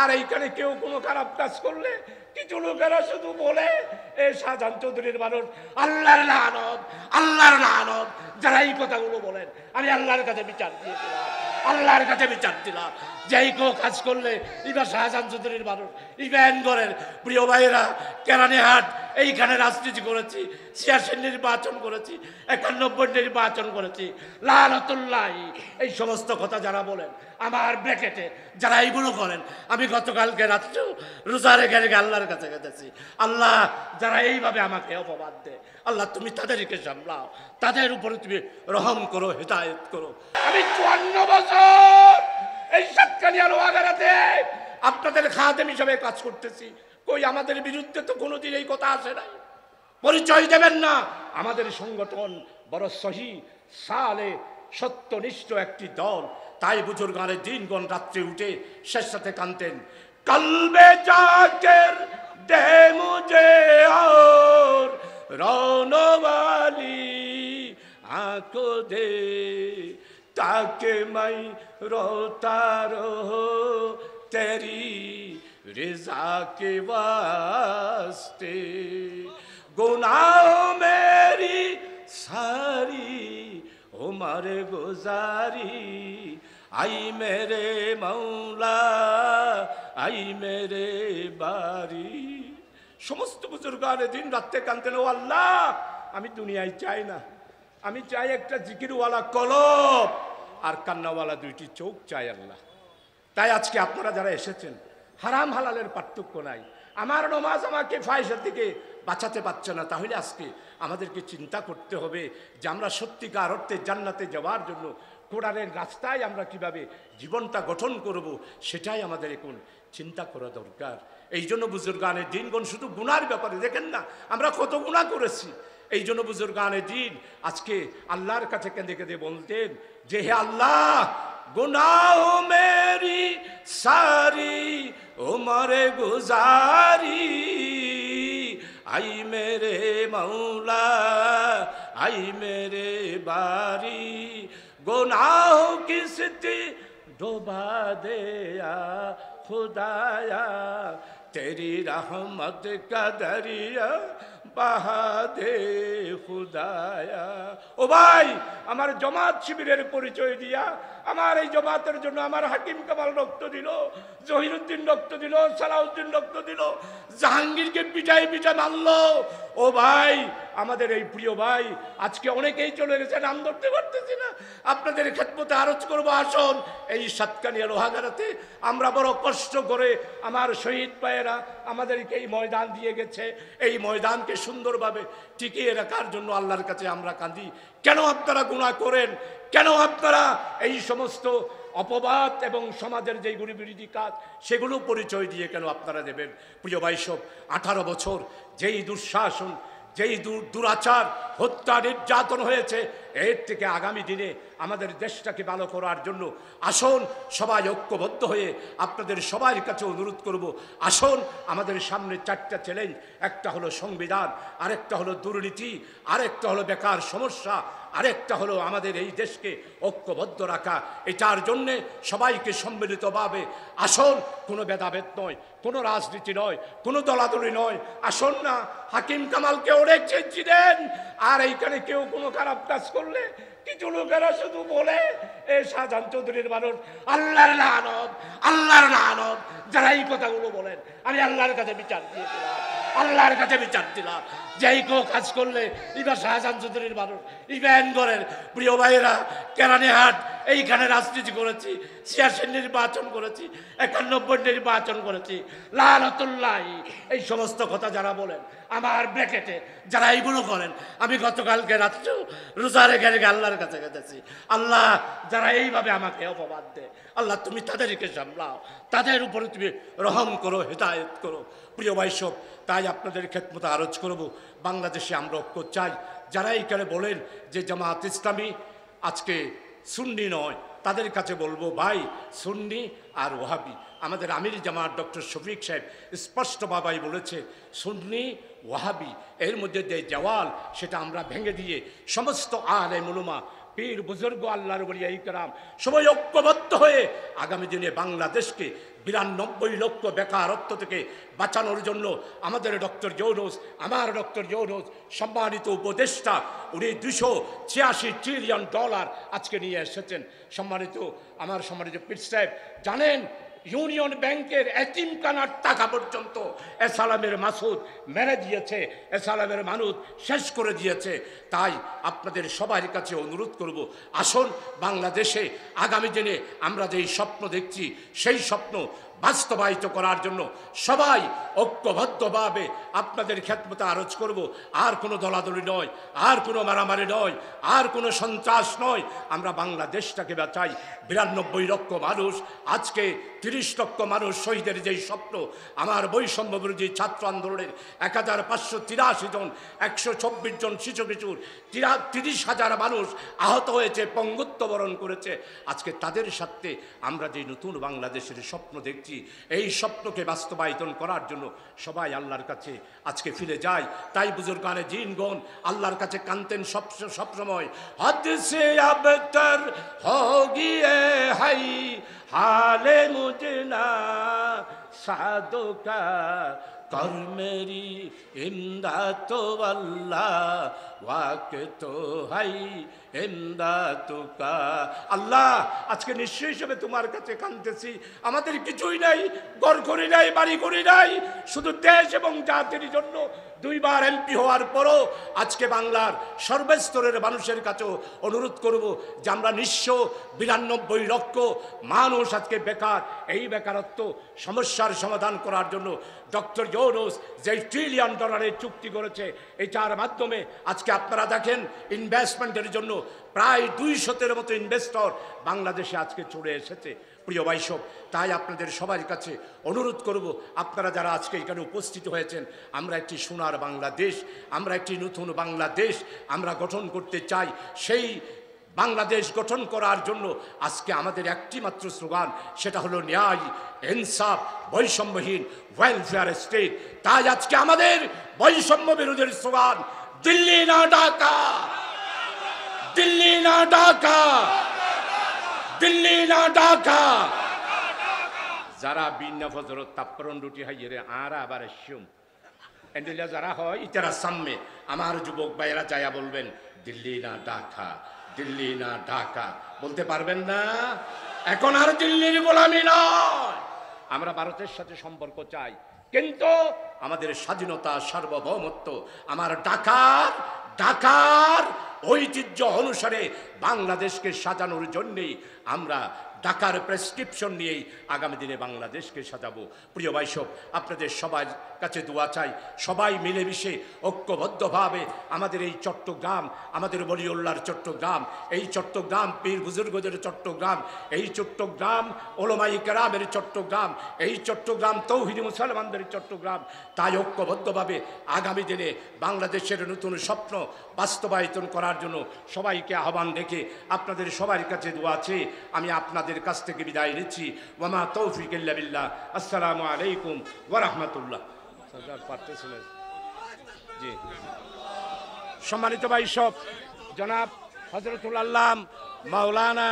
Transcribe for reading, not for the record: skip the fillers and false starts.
আর এইখানে কেউ কোনো খারাপ কাজ করলে কিছু লোকেরা শুধু বলে এ শাহজাহান চৌধুরীর মানুষ আল্লাহর লানত, আল্লাহর লানত। যারা এই কথাগুলো বলেন আমি আল্লাহর কাছে বিচার দিয়েছিলাম, আল্লাহর কাছে বিচার দিলাম। যেই কেউ কাজ করলে এবার শাহজাহান চৌধুরীর মানুষ ইভেনগড়ের প্রিয় ভাইয়েরা কেরানীহাট এইখানে রাজনীতি করেছি, ৮৬ নির্বাচন করেছি, ৯১ নির্বাচন করেছি, লানতুল্লাহি। এই সমস্ত কথা যারা বলেন আমার ব্র্যাকেটে যারা এইগুলো করেন, আমি গতকালকে রাত্রেও রোজা রেখে রেখে আল্লাহর কাছে গেছি, আল্লাহ যারা এইভাবে আমাকে অপবাদ দেয়, আল্লাহ তুমি তাদেরকে সামলাও, তাদের উপরে তুমি রহম করো, হেদায়েত করো। আমি ৫৪ বছর এই সাতকানিয়া লোহাগাড়াতে আপনাদের খাদেম হিসাবে কাজ করতেছি, কই আমাদের বিরুদ্ধে তো কোনোদিন এই কথা আসে নাই। পরিচয় দেবেন না। আমাদের সংগঠন বড় সহি সালে সত্যনিষ্ঠ একটি দল। তাই বুজুর্গানের দিনগণ রাত্রে উঠে শেষ সাথে কানতেন, কলবে জাকের দে মুঝে और रोने वाली आंखों दे ताकि मैं रोता रहूं तेरी रज़ा के वास्ते। गुनाह मेरी सारी उम्र गुजारी आई मेरे मौला आई मेरे बारी। সমস্ত বুজুর্গানে দিন রাত্রে কাঁদতেন, ও আল্লাহ আমি দুনিয়ায় চাই না, আমি চাই একটা জিকিরওয়ালা কলব আর কান্নাওয়ালা দুইটি চোখ চাই আল্লাহ। তাই আজকে আপনারা যারা এসেছেন, হারাম হালালের পার্থক্য নাই। আমার নমাজ আমাকে ফাহিশার দিকে বাঁচাতে পারছে না, তাহলে আজকে আমাদেরকে চিন্তা করতে হবে যে আমরা সত্যিকার অর্থে জান্নাতে যাওয়ার জন্য কোরআনের রাস্তায় আমরা কিভাবে জীবনটা গঠন করব, সেটাই আমাদের এখন চিন্তা করা দরকার। এই জন্য বুজুর্গানের দিনগণ শুধু গুনার ব্যাপারে দেখেন না আমরা কত গুনাহ করেছি। এই জন্য বুজুর্গানের দিন আজকে আল্লাহর কাছে কেঁদে কেঁদে বলতেন যে হে আল্লাহ, গুনাহ মেরি সারি উমরে গুজারি आई मेरे मौला आई मेरे बारी। गुनाहों की सिटी डुबा दे या खुदाया तेरी रहमत का दरिया बहा दे खुदाया। ও ভাই, আমার জমাত শিবিরের পরিচয় দিয়া আমার এই জমাতের জন্য আমার হাকিম কামাল রক্ত দিল, জহিরুদ্দিন রক্ত দিল, সালাউদ্দিন রক্ত দিল, জাহাঙ্গীরকে পিটাই পিটা মারলো। ও ভাই, আমাদের এই প্রিয় ভাই আজকে অনেকেই চলে গেছে, নাম ধরতে পারতেছি না, আপনাদের খেদমতে আরজ করবো আসুন। এই সাতকানিয়া লোহাগাড়াতে আমরা বড় কষ্ট করে আমার শহীদ ভাইয়েরা আমাদেরকে এই ময়দান দিয়ে গেছে, এই ময়দানকে সুন্দরভাবে টিকিয়ে রাখার জন্য আল্লাহর কাছে আমরা কাঁদি। কেন আপনারা গুনাহ করেন? কেন আপনারা এই সমস্ত অপবাদ এবং সমাজের যেইগুলি বিরোধী কাজ সেগুলো পরিচয় দিয়ে কেন আপনারা দেবেন? প্রিয় ভাই সব 18 বছর যেই দুঃশাসন, যেই দুরাচার, হত্যা, নির্যাতন হয়েছে, এর থেকে আগামী দিনে আমাদের দেশটাকে ভালো করার জন্য আসুন সবাই ঐক্যবদ্ধ হয়ে আপনাদের সবার কাছে অনুরোধ করব, আসুন আমাদের সামনে 4টা চ্যালেঞ্জ, একটা হলো সংবিধান, আরেকটা হলো দুর্নীতি, আরেকটা হলো বেকার সমস্যা, আরেকটা হলো আমাদের এই দেশকে ঐক্যবদ্ধ রাখা। এটার জন্যে সবাইকে সম্মিলিতভাবে আসুন, কোনো ভেদাভেদ নয়, কোনো রাজনীতি নয়, কোনো দলাদলি নয়, আসুন না হাকিম কামালকে অনেক চেঞ্জি দেন। আর এইখানে কেউ কোনো খারাপ কাজ করলে কিছু লোকেরা শুধু বলে এ শাহজাহান চৌধুরীর মানুষ আল্লাহর লানত, আল্লাহর লানত। যারা এই কথাগুলো বলেন আমি আল্লাহর কাছে বিচার দিয়েছিলাম, আল্লাহর কাছে বিচার দিলাম। যেই কেউ কাজ করলে এবার শাহজাহান চৌধুরীর মানুষ ইভেনগড়ের প্রিয় ভাইয়েরা কেরানীহাট এইখানে রাজনীতি করেছি, ৮৬ নির্বাচন করেছি, ৯১ নির্বাচন করেছি, লানতুল্লাহি। এই সমস্ত কথা যারা বলেন আমার ব্র্যাকেটে যারা এইগুলো করেন, আমি গতকালকে রাত্রেও রোজা রেখে রেখে আল্লাহর কাছে গেছি, আল্লাহ যারা এইভাবে আমাকে অপবাদ দেয়, আল্লাহ তুমি তাদেরকে সামলাও, তাদের উপরে তুমি রহম করো, হেদায়েত করো। প্রিয় ভাই সব, তাই আপনাদের খেদমতে আরজ করব, বাংলাদেশে আমরা ঐক্য চাই। যারা এইখানে বলেন যে জামাত ইসলামী আজকে সুন্নি নয়, তাদের কাছে বলবো ভাই, সুন্নি আর ওয়াহাবি, আমাদের আমির জামাত ডক্টর শফিক সাহেব স্পষ্টভাবেই বলেছে সুন্নি ওয়াহাবি, এর মধ্যে যে দেওয়াল সেটা আমরা ভেঙে দিয়ে সমস্ত আলেম উলামা পীর বুজুর্গ আল্লাহর ওলিয়া ইকরাম সবাই ঐক্যবদ্ধ হয়ে আগামী দিনে বাংলাদেশকে 92 লক্ষ বেকারত্ব থেকে বাঁচানোর জন্য আমাদের ডক্টর ইউনূস, আমার ডক্টর ইউনূস সম্মানিত উপদেষ্টা, উনি $286 ট্রিলিয়ন আজকে নিয়ে এসেছেন। সম্মানিত পীর সাহেব জানেন, ইউনিয়ন ব্যাংকের এতিমখানার টাকা পর্যন্ত এসালামের মাসুদ মেরে দিয়েছে, এসালামের মাসুদ শেষ করে দিয়েছে। তাই আপনাদের সবার কাছে অনুরোধ করব, আসুন বাংলাদেশে আগামী দিনে আমরা যেই স্বপ্ন দেখছি সেই স্বপ্ন বাস্তবায়িত করার জন্য সবাই ঐক্যবদ্ধভাবে আপনাদের খেদমতে আরজ করব। আর কোনো দলাদলি নয়, আর কোনো মারামারি নয়, আর কোনো সন্ত্রাস নয়। আমরা বাংলাদেশটাকে বাঁচাই। 92 লক্ষ মানুষ, আজকে 30 লক্ষ মানুষ শহীদের যেই স্বপ্ন, আমার বৈষম্য বিরোধী ছাত্র আন্দোলনের 1583 জন, 124 জন শিশু কিশোর, 30,000 মানুষ আহত হয়েছে, পঙ্গুত্ব বরণ করেছে। আজকে তাদের সাথে আমরা যে নতুন বাংলাদেশের স্বপ্ন দেখছি, এই স্বপ্নকে বাস্তবায়িত করার জন্য সবাই আল্লাহর কাছে আজকে ফিরে যায়। তাই বুজুর্গানে জিনগণ আল্লাহর কাছে কানতেন সবসময়, হদ সে আবতর হো গিয়ে হাই হালে মুঝে না সাদো কা কর মেরি ইমদাদ তো আল্লাহ ওয়াকে তো হাই ইমদাদ কা। আল্লাহ, আজকে নিশ্চয় হিসেবে তোমার কাছে কাঁদতেছি। আমাদের কিছুই নাই, ঘর করি নাই, বাড়ি করি নাই, শুধু দেশ এবং জাতির জন্য 2 বার এমপি হওয়ার পরও আজকে বাংলার সর্বস্তরের মানুষের কাছেও অনুরোধ করব যে আমরা 92 লক্ষ মানুষ আজকে বেকার। এই বেকারত্ব সমস্যার সমাধান করার জন্য ডক্টর ইউনূস যে $1 ট্রিলিয়ন চুক্তি করেছে, এটার মাধ্যমে আজকে আপনারা দেখেন ইনভেস্টমেন্টের জন্য প্রায় 200-এর মতো ইনভেস্টর বাংলাদেশে আজকে চলে এসেছে। প্রিয় ভাইসব, তাই আপনাদের সবার কাছে অনুরোধ করব, আপনারা যারা আজকে এখানে উপস্থিত হয়েছেন, আমরা একটি সোনার বাংলাদেশ, আমরা একটি নতুন বাংলাদেশ আমরা গঠন করতে চাই। সেই বাংলাদেশ গঠন করার জন্য আজকে আমাদের একটি মাত্র স্লোগান, সেটা হলো ন্যায়, ইনসাফ, বৈষম্যহীন ওয়েলফেয়ার স্টেট। তাই আজকে আমাদের বৈষম্য বিরোধীর স্লোগান, দিল্লি না ঢাকা, দিল্লি না ঢাকা, দিল্লি না ঢাকা। যারা বিনা ফজরত তাপ্পরন রুটি হাইয়ে আর আবার এসুম এন্ডেলিয়া যারা হয় ইতারা সামনে আমার যুবক ভাইয়েরা যায়া বলবেন, দিল্লি না ঢাকা, দিল্লি না ঢাকা। বলতে পারবেন না? এখন আর দিল্লির গোলামি নয়, আমরা ভারতের সাথে সম্পর্ক চাই, কিন্তু আমাদের স্বাধীনতা, সার্বভৌমত্ব, আমার ঢাকার ঐতিহ্য অনুসারে বাংলাদেশকে সাজানোর জন্যেই আমরা ঢাকার প্রেসক্রিপশন নিয়েই আগামী দিনে বাংলাদেশকে সাজাবো। প্রিয় ভাইসব, আপনাদের সবার কাছে দোয়া চাই, সবাই মিলেমিশে ঐক্যবদ্ধভাবে আমাদের এই চট্টগ্রাম, আমাদের বলিউল্লাহর চট্টগ্রাম, এই চট্টগ্রাম পীর বুজুর্গদের চট্টগ্রাম, এই চট্টগ্রাম ওলামায়ে কেরামের চট্টগ্রাম, এই চট্টগ্রাম তৌহিদি মুসলমানদের চট্টগ্রাম। তাই ঐক্যবদ্ধভাবে আগামী দিনে বাংলাদেশের নতুন স্বপ্ন বাস্তবায়িত করার জন্য সবাইকে আহ্বান রেখে আপনাদের সবার কাছে দোয়া চেয়ে আমি আপনাদের কাছ থেকে বিদায় নিচ্ছি। ওয়ামা তৌফিক ইল্লা বিল্লাহ। আসসালামু আলাইকুম ওয়া রাহমাতুল্লাহ। জি, সম্মানিত ভাই সব, জনাব হযরতুল আল্লাম মাওলানা